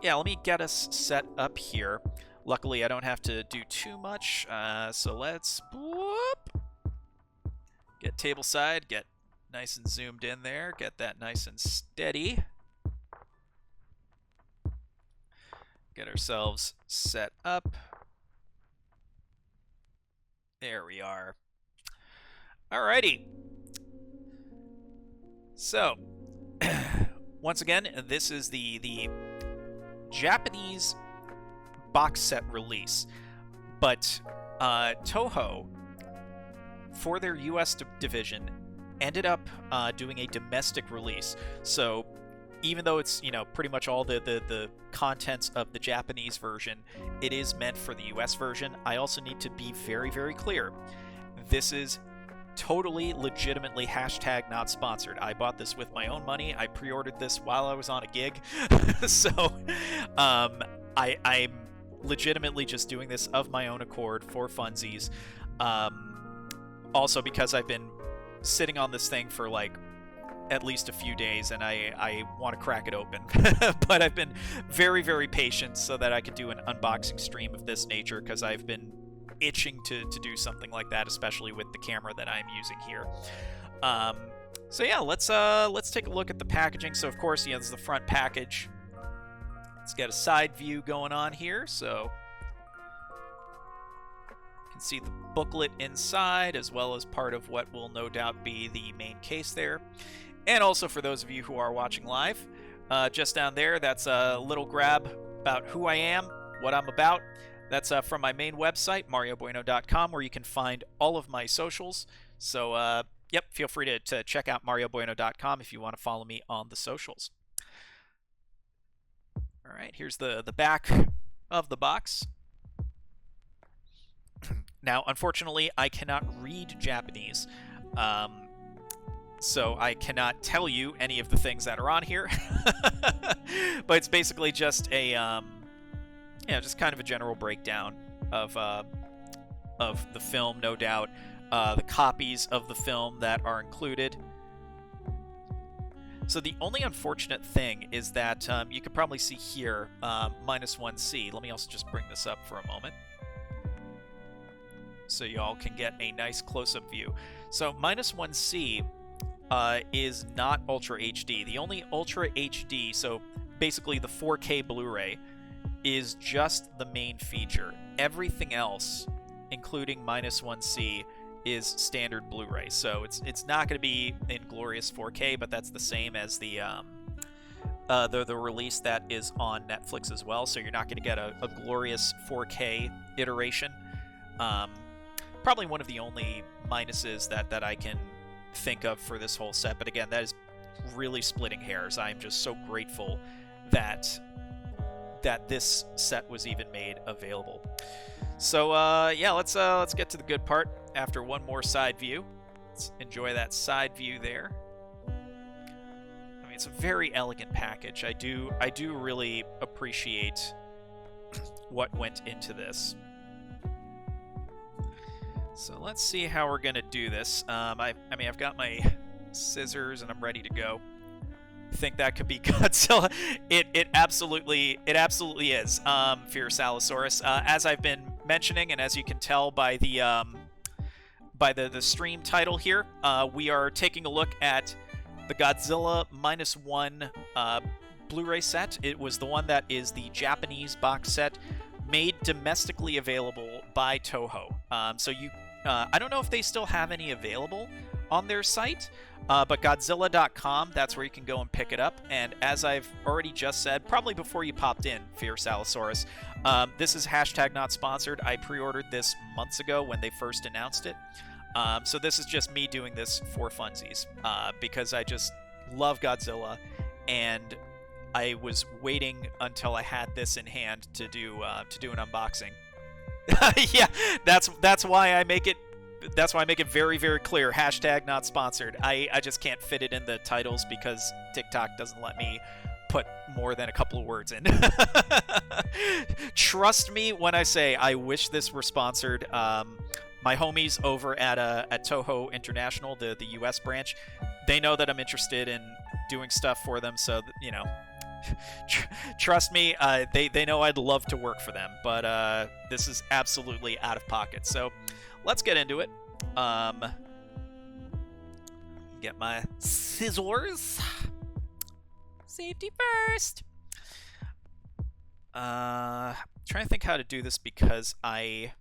yeah, let me get us set up here. Luckily, I don't have to do too much, so let's whoop, get table side, get nice and zoomed in there, get that nice and steady. Get ourselves set up. There we are. Alrighty. So, once again, this is the Japanese box set release, but Toho, for their US division, ended up doing a domestic release. So even though it's, you know, pretty much all the contents of the Japanese version, it is meant for the US version. I also need to be very, very clear. This is totally legitimately hashtag not sponsored. I bought this with my own money. I pre-ordered this while I was on a gig. So I'm legitimately just doing this of my own accord for funsies. Also because I've been sitting on this thing for like at least a few days, and I want to crack it open. But I've been very, very patient so that I could do an unboxing stream of this nature, because I've been itching to do something like that, especially with the camera that I'm using here. So yeah, let's take a look at the packaging. So of course, yeah, this is the front package. Let's get a side view going on here. So you can see the booklet inside, as well as part of what will no doubt be the main case there. And also for those of you who are watching live, just down there, that's a little grab about who I am, what I'm about. That's from my main website, mariobueno.com, where you can find all of my socials. So, yep, feel free to check out mariobueno.com if you want to follow me on the socials. All right, here's the back of the box. Now, unfortunately, I cannot read Japanese, so I cannot tell you any of the things that are on here. But it's basically just a, yeah, just kind of a general breakdown of the film, no doubt. The copies of the film that are included. So the only unfortunate thing is that you can probably see here, -1C. Let me also just bring this up for a moment, so y'all can get a nice close-up view. So -1C is not Ultra HD. The only Ultra HD, so basically the 4K Blu-ray, is just the main feature. Everything else, including -1C, is standard Blu-ray. So it's not going to be in glorious 4K, but that's the same as the release that is on Netflix as well. So you're not going to get a glorious 4K iteration. Probably one of the only minuses that I can think of for this whole set, but again, that is really splitting hairs. I'm just so grateful that this set was even made available. So yeah, let's get to the good part after one more side view. Let's enjoy that side view there. I mean, it's a very elegant package. I do really appreciate what went into this. So let's see how we're gonna do this. I mean, I've got my scissors and I'm ready to go. I think that could be Godzilla. It absolutely is. Fearsalosaurus. As I've been mentioning, and as you can tell by the stream title here, we are taking a look at the Godzilla -1 Blu-ray set. It was the one that is the Japanese box set, made domestically available by Toho. So you, I don't know if they still have any available on their site, but Godzilla.com, that's where you can go and pick it up. And as I've already just said, probably before you popped in, Fearsalosaurus, this is hashtag not sponsored. I pre-ordered this months ago when they first announced it. So this is just me doing this for funsies, because I just love Godzilla, and I was waiting until I had this in hand to do an unboxing. Yeah, that's why I make it. That's why I make it very, very clear. Hashtag not sponsored. I just can't fit it in the titles because TikTok doesn't let me put more than a couple of words in. Trust me when I say I wish this were sponsored. My homies over at Toho International, the US branch, they know that I'm interested in doing stuff for them. So, you know, Trust me, they know I'd love to work for them, but this is absolutely out of pocket. So let's get into it. Get my scissors. Safety first. Trying to think how to do this because I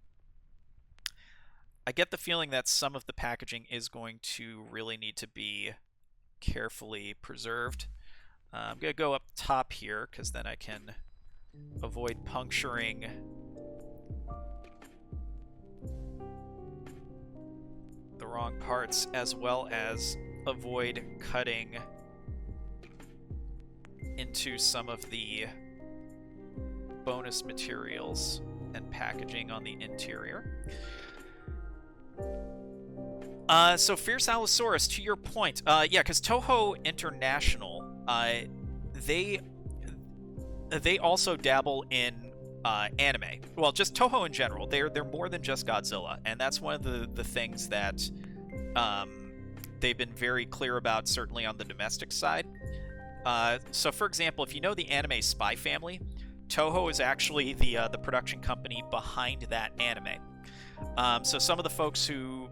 get the feeling that some of the packaging is going to really need to be carefully preserved. I'm going to go up top here because then I can avoid puncturing the wrong parts, as well as avoid cutting into some of the bonus materials and packaging on the interior. So Fierce Allosaurus, to your point, yeah, because Toho International, they also dabble in anime. Well, just Toho in general. They're more than just Godzilla, and that's one of the things that they've been very clear about, certainly on the domestic side. So, for example, if you know the anime Spy Family, Toho is actually the production company behind that anime. So some of the folks who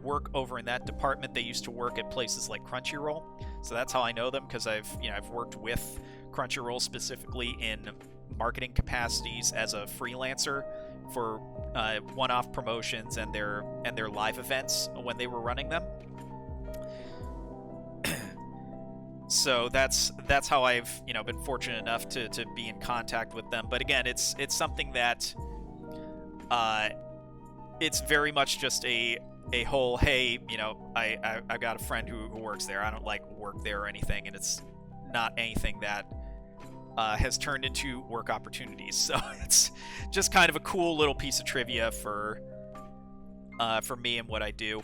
work over in that department, they used to work at places like Crunchyroll. So that's how I know them, because I've worked with Crunchyroll specifically in marketing capacities as a freelancer for one-off promotions and their live events when they were running them. So that's how I've been fortunate enough to be in contact with them. But again, it's something that it's very much just a whole, hey, I got a friend who works there. I don't work there or anything, and it's not anything that has turned into work opportunities. So it's just kind of a cool little piece of trivia for me and what I do.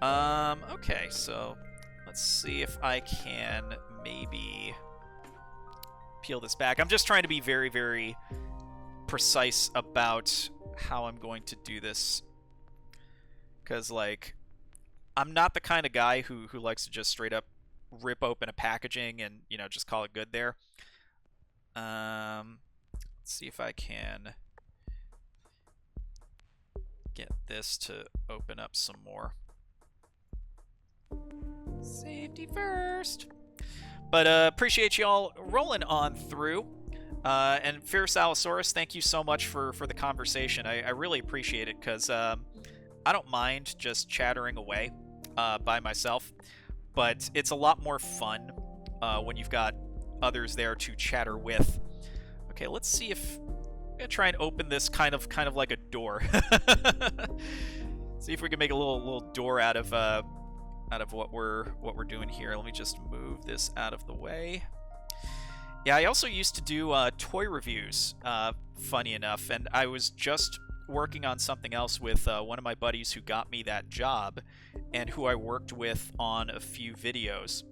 Okay, so let's see if I can maybe peel this back. I'm just trying to be very, very precise about how I'm going to do this, because I'm not the kind of guy who likes to just straight up rip open a packaging and just call it good there. Let's see if I can get this to open up some more. Safety first. But appreciate y'all rolling on through. And Fierce Allosaurus, thank you so much for the conversation. I really appreciate it, because I don't mind just chattering away by myself, but it's a lot more fun when you've got others there to chatter with. Okay, let's see if I'm gonna try and open this kind of like a door. See if we can make a little door out of what we're doing here. Let me just move this out of the way. Yeah, I also used to do toy reviews, funny enough, and I was just working on something else with one of my buddies who got me that job, and who I worked with on a few videos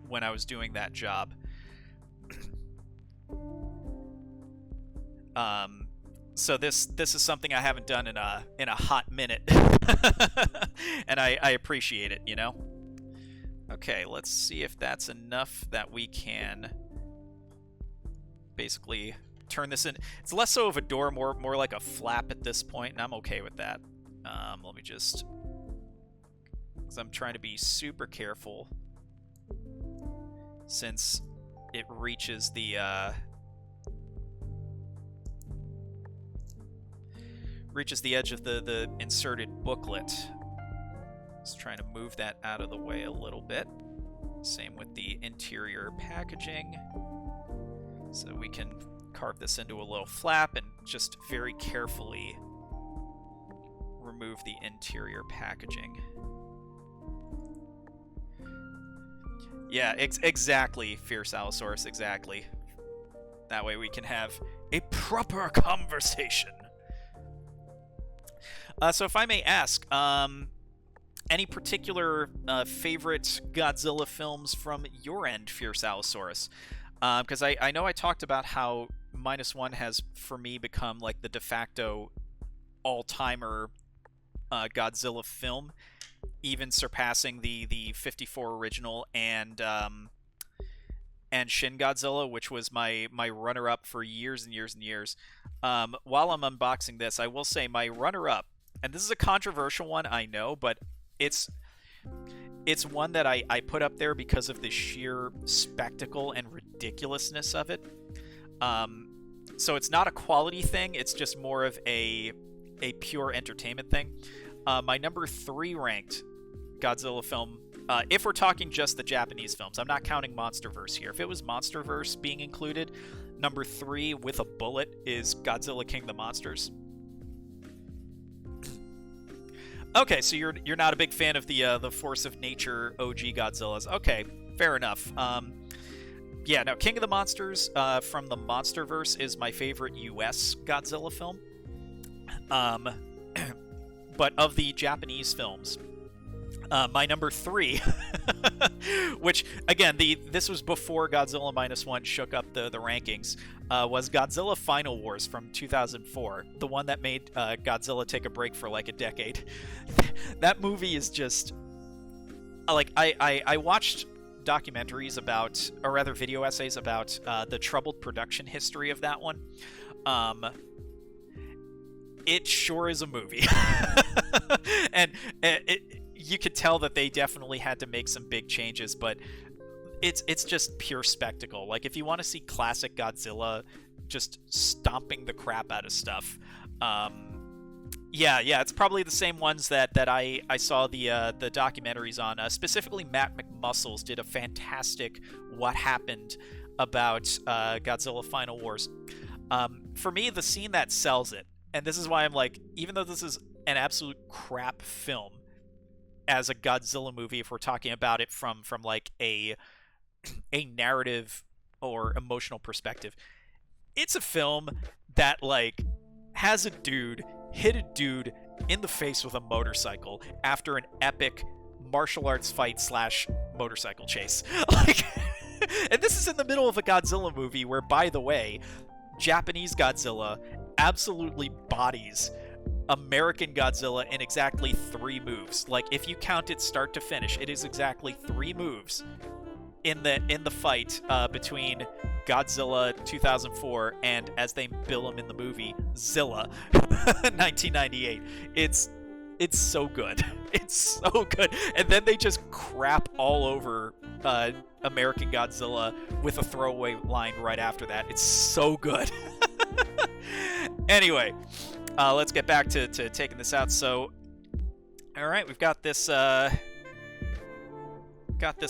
when I was doing that job. So this is something I haven't done in a hot minute, and I appreciate it, Okay, let's see if that's enough that we can basically turn this in. It's less so of a door, more like a flap at this point, and I'm okay with that. Let me just, because I'm trying to be super careful, since it reaches the edge of the inserted booklet. Just trying to move that out of the way a little bit. Same with the interior packaging. So we can carve this into a little flap and just very carefully remove the interior packaging. Yeah, exactly, Fierce Allosaurus, exactly. That way we can have a proper conversation. So if I may ask, any particular favorite Godzilla films from your end, Fierce Allosaurus? Because I know I talked about how -1 has, for me, become like the de facto all-timer Godzilla film. even surpassing the 54 original and Shin Godzilla, which was my runner up for years and years and years. While I'm unboxing this, I will say my runner up, and this is a controversial one, I know, but it's one that I put up there because of the sheer spectacle and ridiculousness of it. So it's not a quality thing, it's just more of a pure entertainment thing. My number 3 ranked Godzilla film, if we're talking just the Japanese films, I'm not counting MonsterVerse here. If it was MonsterVerse being included, number 3 with a bullet is Godzilla King of the Monsters. Okay, so you're not a big fan of the Force of Nature OG Godzillas. Okay, fair enough. Yeah, no, King of the Monsters from the MonsterVerse is my favorite US Godzilla film. But of the Japanese films, my number 3, which again, this was before Godzilla -1 shook up the rankings, was Godzilla Final Wars from 2004, the one that made Godzilla take a break for like a decade. That movie is just like I watched documentaries about, or rather video essays about the troubled production history of that one. It sure is a movie. And you could tell that they definitely had to make some big changes, but it's just pure spectacle. Like, if you want to see classic Godzilla just stomping the crap out of stuff, yeah, it's probably the same ones that I saw the documentaries on. Specifically, Matt McMuscles did a fantastic What Happened about Godzilla Final Wars. For me, the scene that sells it, and this is why I'm like, even though this is an absolute crap film as a Godzilla movie, if we're talking about it from like a narrative or emotional perspective, it's a film that like has a dude hit a dude in the face with a motorcycle after an epic martial arts fight / motorcycle chase. Like, and this is in the middle of a Godzilla movie where, by the way, Japanese Godzilla absolutely bodies American Godzilla in exactly 3 moves. Like, if you count it start to finish, it is exactly 3 moves in the fight between Godzilla 2004 and, as they bill him in the movie, Zilla 1998. It's so good. It's so good. And then they just crap all over American Godzilla with a throwaway line right after that. It's so good. Anyway, let's get back to taking this out. So, all right, we've got this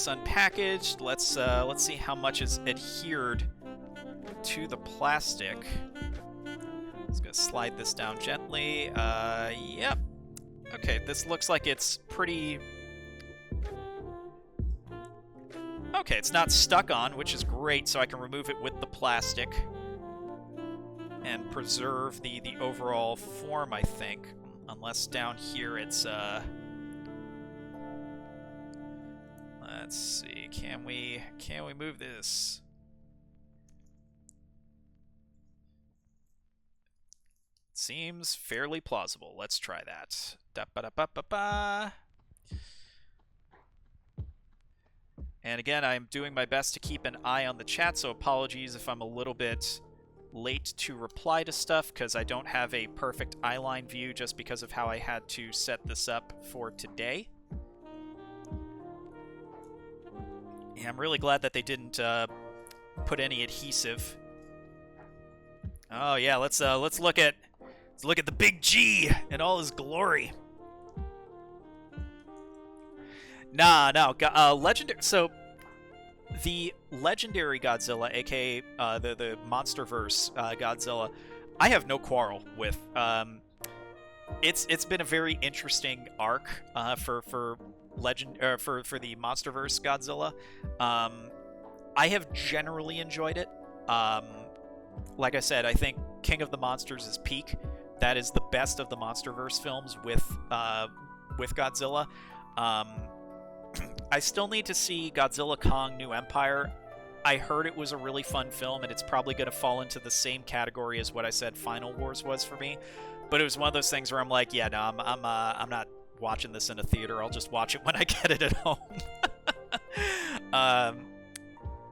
unpackaged. Let's see how much is adhered to the plastic. Just gonna slide this down gently. Yep. Okay, this looks like it's pretty. Okay, it's not stuck on, which is great, so I can remove it with the plastic and preserve the overall form, I think. Unless down here it's let's see, can we move this? Seems fairly plausible. Let's try that. Da-ba-da-ba-ba-ba. And again, I'm doing my best to keep an eye on the chat, so apologies if I'm a little bit late to reply to stuff, because I don't have a perfect eyeline view just because of how I had to set this up for today. Yeah, I'm really glad that they didn't put any adhesive. Oh yeah, let's look at the big G in all his glory. Legendary. So the legendary Godzilla, aka the MonsterVerse Godzilla, I have no quarrel with. It's been a very interesting arc for the MonsterVerse Godzilla. I have generally enjoyed it. Like I said, I think King of the Monsters is peak. That is the best of the MonsterVerse films with Godzilla. I still need to see Godzilla Kong New Empire. I heard it was a really fun film, and it's probably going to fall into the same category as what I said Final Wars was for me. But it was one of those things where I'm like, yeah, no, I'm watching this in a theater. I'll just watch it when I get it at home.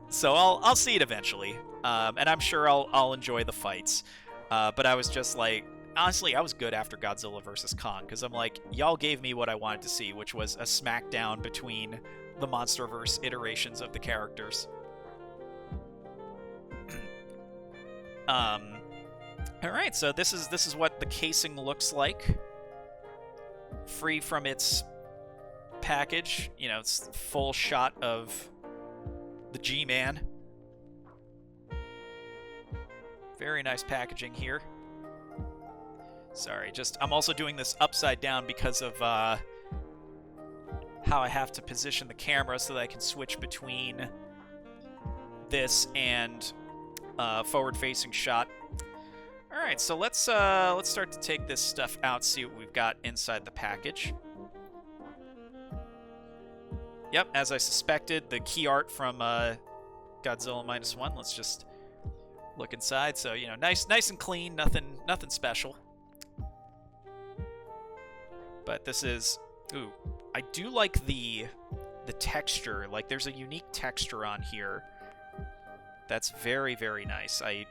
So I'll see it eventually, and I'm sure I'll enjoy the fights. But I was just like, honestly, I was good after Godzilla vs. Kong, because I'm like, y'all gave me what I wanted to see, which was a smackdown between the MonsterVerse iterations of the characters. Alright, so this is what the casing looks like. Free from its package. You know, it's a full shot of the G-Man. Very nice packaging here. Sorry, I'm also doing this upside down because of how I have to position the camera so that I can switch between this and forward-facing shot. All right, so let's start to take this stuff out, see what we've got inside the package. Yep, as I suspected, the key art from Godzilla -1. Let's just look inside. So, you know, nice and clean, nothing special. But this is, ooh, I do like the texture. Like, there's a unique texture on here that's very, very nice. I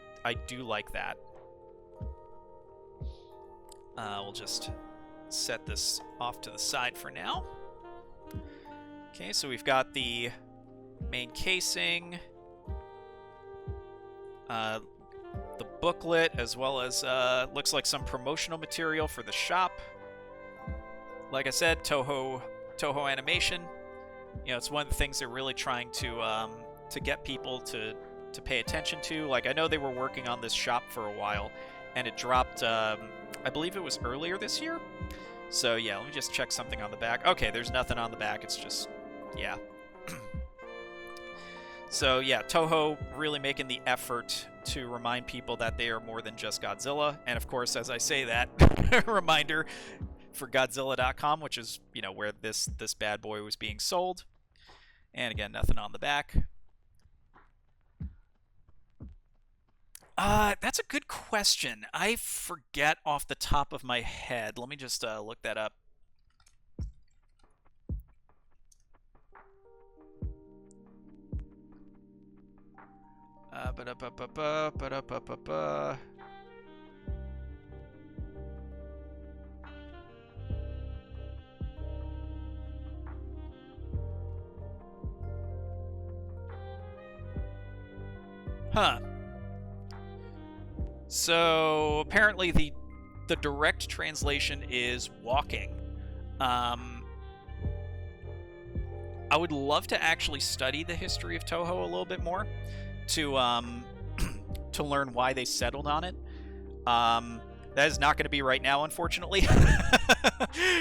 do like that. We'll just set this off to the side for now. Okay, so we've got the main casing, the booklet, as well as looks like some promotional material for the shop. Like I said, Toho Animation. You know, it's one of the things they're really trying to get people to pay attention to. Like, I know they were working on this shop for a while, and it dropped, I believe it was earlier this year. So yeah, let me just check something on the back. Okay, there's nothing on the back, it's just, yeah. So yeah, Toho really making the effort to remind people that they are more than just Godzilla. And of course, as I say that, a reminder for Godzilla.com, which is, you know, where this bad boy was being sold. And again, nothing on the back. That's a good question. I forget off the top of my head. Let me just look that up. Huh. So apparently the direct translation is walking. I would love to actually study the history of Toho a little bit more to to learn why they settled on it. That is not going to be right now, unfortunately,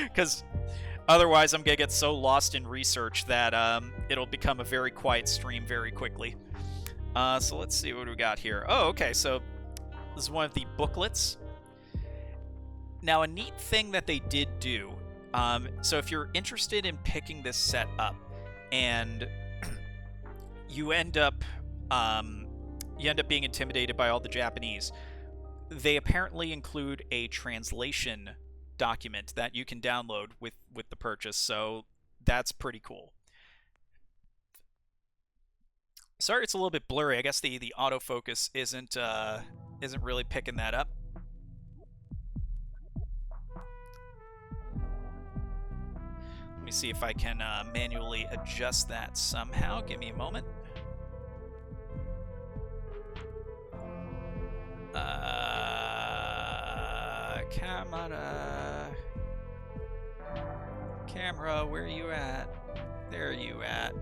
because otherwise I'm going to get so lost in research that it'll become a very quiet stream very quickly. So let's see what we got here. Oh, okay, so this is one of the booklets. Now, a neat thing that they did do, so if you're interested in picking this set up, and you end up being intimidated by all the Japanese, they apparently include a translation document that you can download with the purchase, so that's pretty cool. Sorry, it's a little bit blurry. I guess the autofocus isn't really picking that up. Let me see if I can manually adjust that somehow. Give me a moment. Camera, where are you at? There are you at.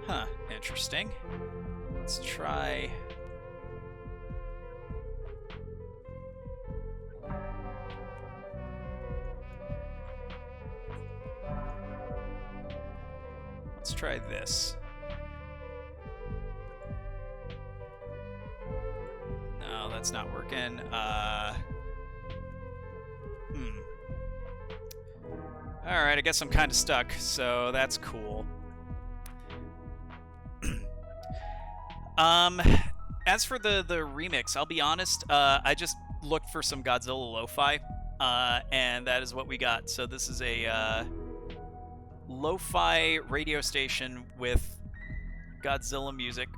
Huh, interesting. Let's try. Let's try this. No, that's not working. Alright, I guess I'm kind of stuck, so that's cool. Um, as for the remix, I'll be honest. I just looked for some Godzilla lo-fi, and that is what we got. So this is a lo-fi radio station with Godzilla music.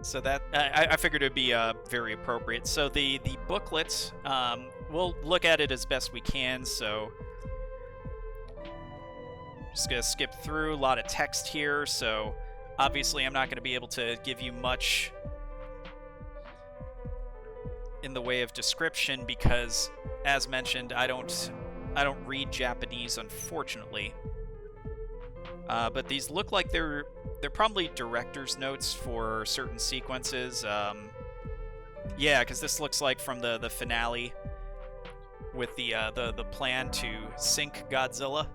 So that I figured it'd be very appropriate. So the booklet, we'll look at it as best we can. So just gonna skip through a lot of text here. So obviously I'm not gonna be able to give you much in the way of description because, as mentioned, I don't read Japanese, unfortunately. But these look like they're probably director's notes for certain sequences. Yeah, because this looks like from the finale with the plan to sink Godzilla.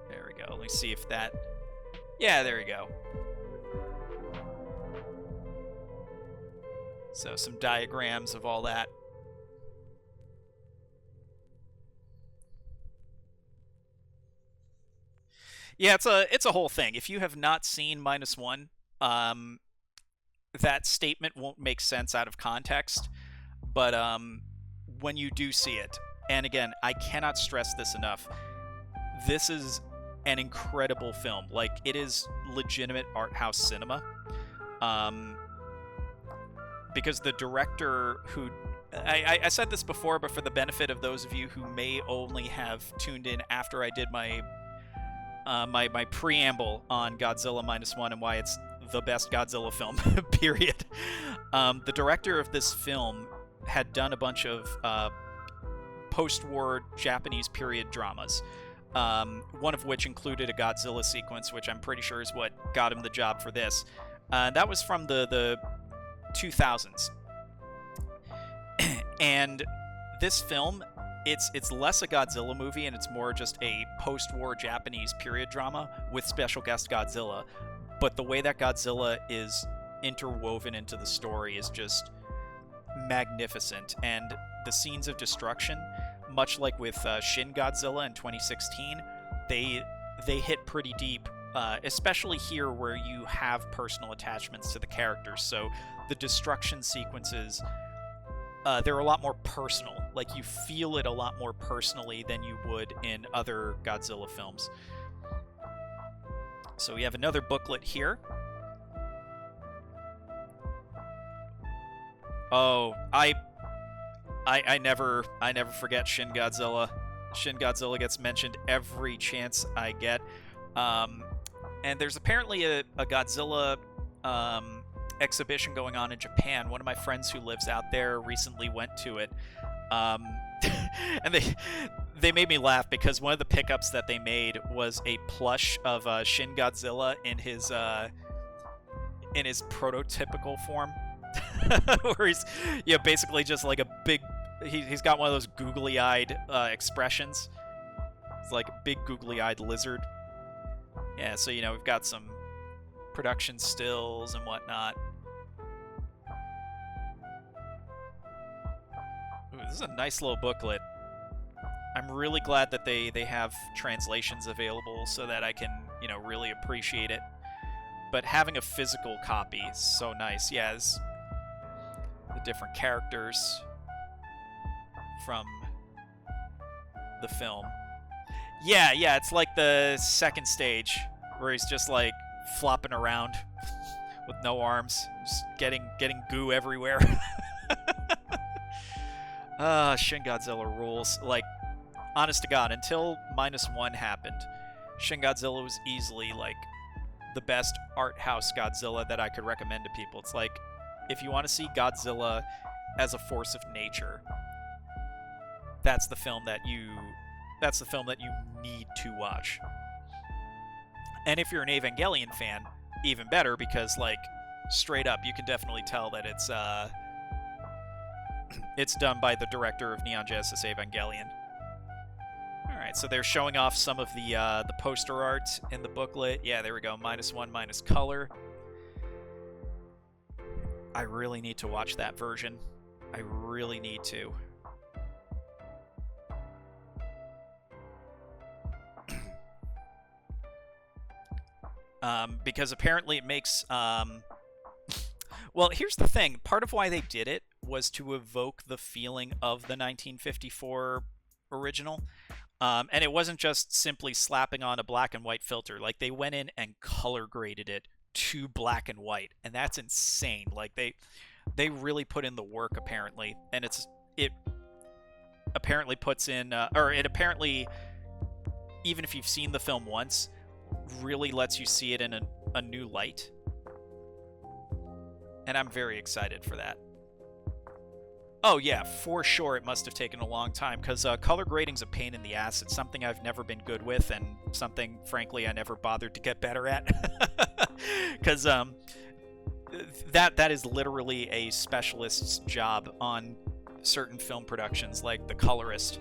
There we go. Let me see if that. Yeah, there we go. So some diagrams of all that. Yeah, it's a whole thing. If you have not seen -1, that statement won't make sense out of context. But when you do see it, and again, I cannot stress this enough, this is an incredible film. Like, it is legitimate art house cinema. Because the director who... I said this before, but for the benefit of those of you who may only have tuned in after I did my my preamble on Godzilla -1 and why it's the best Godzilla film, period. The director of this film had done a bunch of post-war Japanese period dramas, one of which included a Godzilla sequence, which I'm pretty sure is what got him the job for this. That was from the 2000s. And this film... It's less a Godzilla movie, and it's more just a post-war Japanese period drama with special guest Godzilla. But the way that Godzilla is interwoven into the story is just magnificent. And the scenes of destruction, much like with Shin Godzilla in 2016, they hit pretty deep, especially here where you have personal attachments to the characters. So the destruction sequences... they're a lot more personal. Like, you feel it a lot more personally than you would in other Godzilla films. So we have another booklet here. Oh, I never forget Shin Godzilla. Shin Godzilla gets mentioned every chance I get. And there's apparently a Godzilla exhibition going on in Japan. One of my friends who lives out there recently went to it, and they made me laugh because one of the pickups that they made was a plush of Shin Godzilla in his prototypical form, where he's basically just like a big. He's got one of those googly-eyed expressions. It's like a big googly-eyed lizard. Yeah, so we've got some production stills and whatnot. Ooh, this is a nice little booklet. I'm really glad that they have translations available so that I can, really appreciate it. But having a physical copy is so nice. Yeah, it's the different characters from the film. Yeah, it's like the second stage where he's just like flopping around with no arms, just getting goo everywhere. Shin Godzilla rules. Like, honest to God, until -1 happened, Shin Godzilla was easily like the best art house Godzilla that I could recommend to people. It's like, if you want to see Godzilla as a force of nature, that's the film that you need to watch. And if you're an Evangelion fan, even better, because, like, straight up, you can definitely tell that it's done by the director of Neon Genesis Evangelion. Alright, so they're showing off some of the poster art in the booklet. Yeah, there we go, -1 minus color. I really need to watch that version. I really need to. because apparently it makes. Well, here's the thing. Part of why they did it was to evoke the feeling of the 1954 original. And it wasn't just simply slapping on a black and white filter. Like, they went in and color graded it to black and white, and that's insane. Like, they really put in the work, apparently, and it apparently puts in, or it apparently, even if you've seen the film once, really lets you see it in a new light. And I'm very excited for that. Oh yeah, for sure it must have taken a long time, because color grading's a pain in the ass. It's something I've never been good with, and something, frankly, I never bothered to get better at. Because that is literally a specialist's job on certain film productions, like the colorist.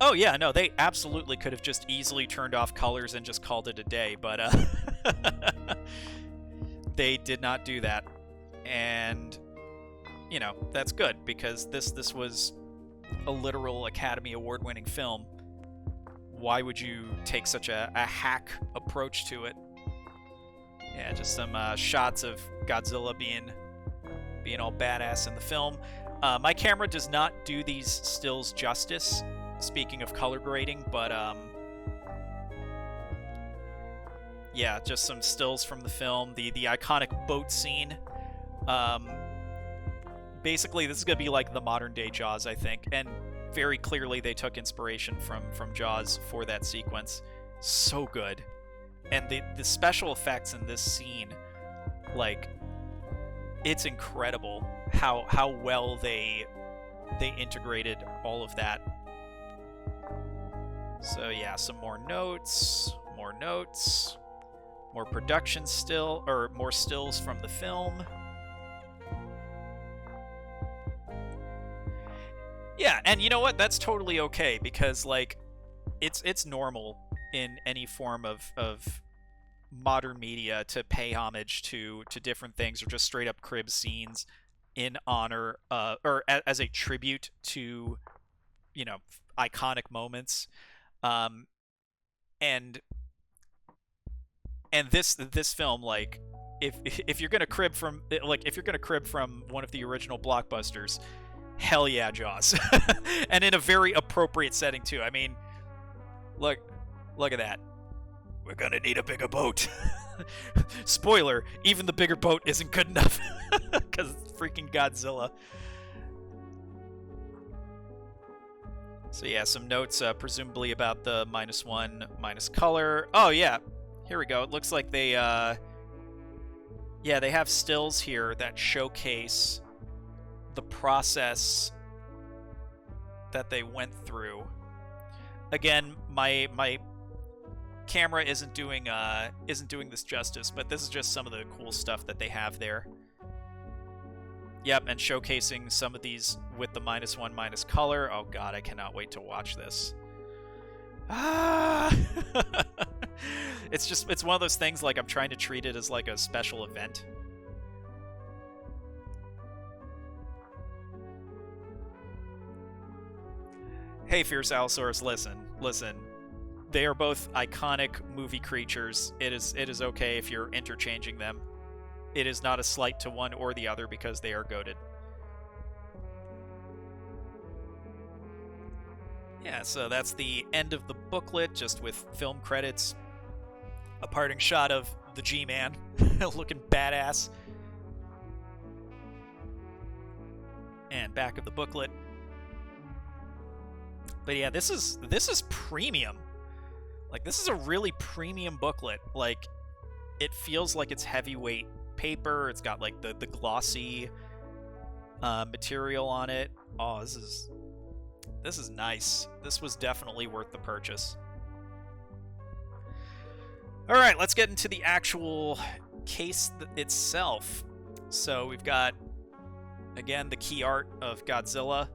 Oh yeah, no, they absolutely could have just easily turned off colors and just called it a day, but they did not do that. And you know, that's good, because this was a literal Academy Award-winning film. Why would you take such a hack approach to it? Yeah, just some shots of Godzilla being all badass in the film. My camera does not do these stills justice, speaking of color grading, but yeah, just some stills from the film. The iconic boat scene. Basically, this is gonna be like the modern day Jaws, I think, and very clearly they took inspiration from Jaws for that sequence. So good. And the special effects in this scene, like, it's incredible how well they integrated all of that. So yeah, some more notes, more production still, or more stills from the film. Yeah, and you know what? That's totally okay, because like it's normal in any form of modern media to pay homage to different things, or just straight up crib scenes in honor or as a tribute to, you know, iconic moments. And this film, like, if you're gonna crib from, like, if you're gonna crib from one of the original blockbusters, hell yeah, Jaws. And in a very appropriate setting too. I mean, look at that. We're gonna need a bigger boat. Spoiler, even the bigger boat isn't good enough, because it's freaking Godzilla. So yeah, some notes, presumably about the -1 color. Oh yeah, here we go. It looks like they, yeah, they have stills here that showcase the process that they went through. Again, my camera isn't doing this justice, but this is just some of the cool stuff that they have there. Yep, and showcasing some of these with the -1 color. Oh god, I cannot wait to watch this. Ah! It's one of those things, like, I'm trying to treat it as like a special event. Hey, Fierce Allosaurus, listen. They are both iconic movie creatures. It is okay if you're interchanging them. It is not a slight to one or the other, because they are goated. Yeah, so that's the end of the booklet, just with film credits. A parting shot of the G-Man looking badass. And back of the booklet. But yeah, this is premium. Like, this is a really premium booklet. Like, it feels like it's heavyweight paper. It's got like the glossy material on it. Oh, this is nice. This was definitely worth the purchase. All right, let's get into the actual case itself. So we've got, again, the key art of Godzilla,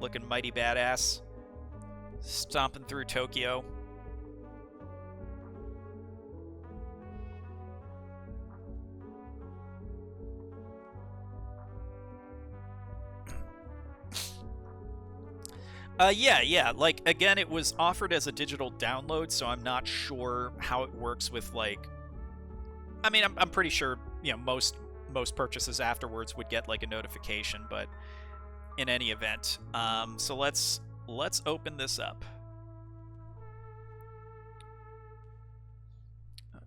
looking mighty badass, stomping through Tokyo. Yeah. Like, again, it was offered as a digital download, so I'm not sure how it works with, like... I mean, I'm pretty sure, you know, most purchases afterwards would get, like, a notification, but in any event. So let's open this up.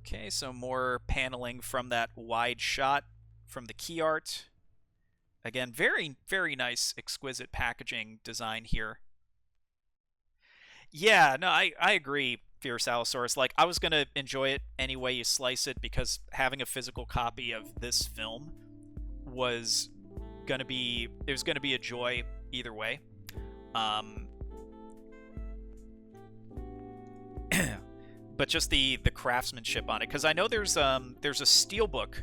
Okay, so more paneling from that wide shot from the key art. Again, very, very nice, exquisite packaging design here. Yeah, no, I agree, Fierce Allosaurus. Like, I was going to enjoy it any way you slice it, because having a physical copy of this film was going to be... It was going to be a joy either way. But just the craftsmanship on it, because I know there's a steelbook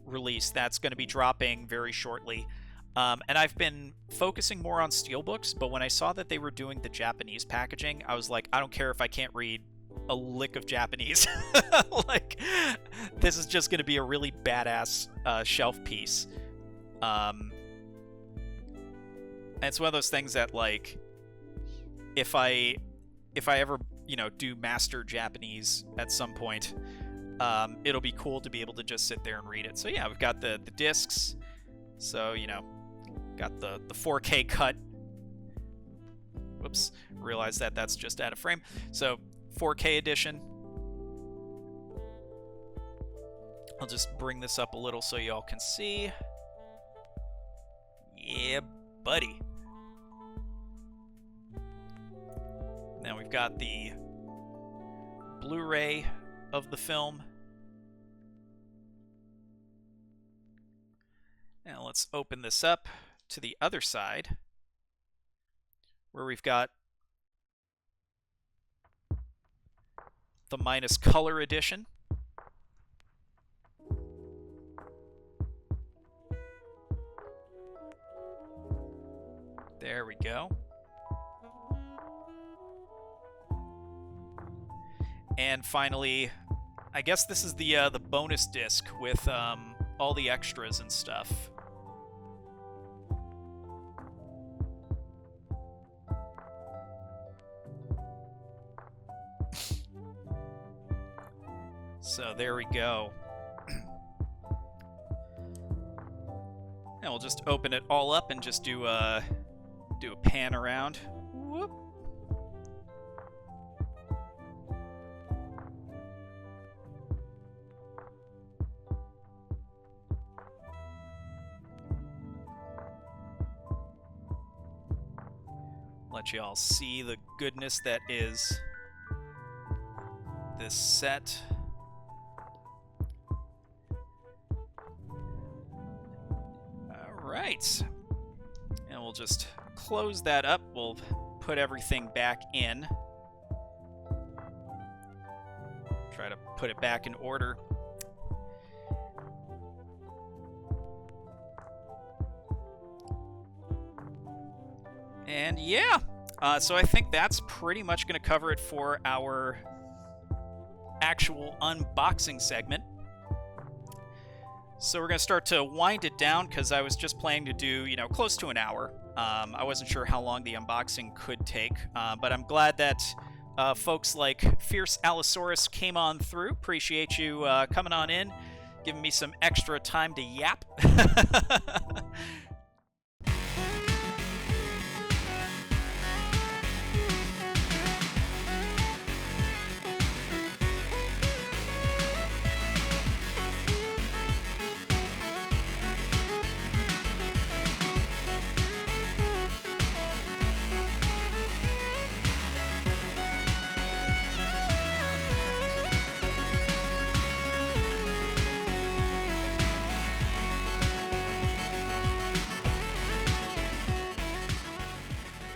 release that's going to be dropping very shortly, and I've been focusing more on steelbooks, but when I saw that they were doing the Japanese packaging, I was like, I don't care if I can't read a lick of Japanese. Like, this is just going to be a really badass shelf piece. And it's one of those things that, like, if I ever, you know, do master Japanese at some point, it'll be cool to be able to just sit there and read it. So yeah, we've got the discs. So, you know, got the 4K cut. Whoops, realize that that's just out of frame. So 4K edition. I'll just bring this up a little so y'all can see. Yeah, buddy. Now we've got the Blu-ray of the film. Now let's open this up to the other side, where we've got the minus color edition. There we go. And finally, I guess this is the bonus disc with all the extras and stuff. So there we go. And we'll just open it all up and just do a pan around. Whoop. Let you all see the goodness that is this set. Alright. And we'll just close that up. We'll put everything back in. Try to put it back in order. And yeah, so I think that's pretty much going to cover it for our actual unboxing segment. So we're going to start to wind it down, because I was just planning to do, you know, close to an hour. I wasn't sure how long the unboxing could take, but I'm glad that folks like Fierce Allosaurus came on through. Appreciate you coming on in, giving me some extra time to yap.